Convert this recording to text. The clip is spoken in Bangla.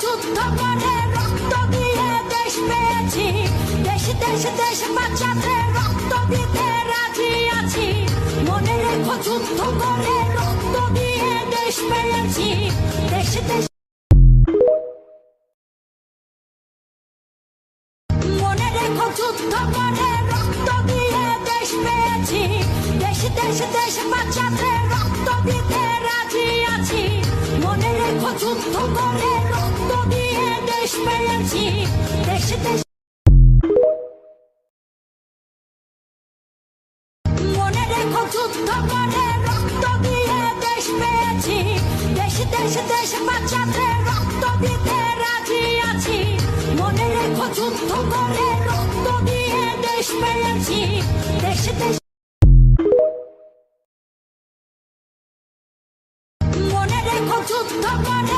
যুদ্ধ করে রক্ত দিয়ে দেশ পেয়েছি, দেশ দেশ দেশ বাঁচাতে রক্ত দিতে রাজি আছি। মনে রেখো যুদ্ধ করে রক্ত দিয়ে দেশ পেয়েছি, দেশ দেশ মনে রেখো যুদ্ধ করে রক্ত দিয়ে দেশ পেয়েছি, দেশ দেশ দেশ বাঁচাতে রক্ত দিতে রাজি আছি। মনে রেখো যুদ্ধ করে রক্ত দিয়ে দেশ পেয়েছি, দেশ দেশ মনে রেখো যুদ্ধ করে রক্ত দিয়ে দেশ পেয়েছি, দেশ দেশ দেশ বাঁচাতে রক্ত দিতে রাজি আছি। মনে রেখো যুদ্ধ করে রক্ত দিয়ে দেশ পেয়েছি, দেশ দেশ মনে রেখো যুদ্ধ করে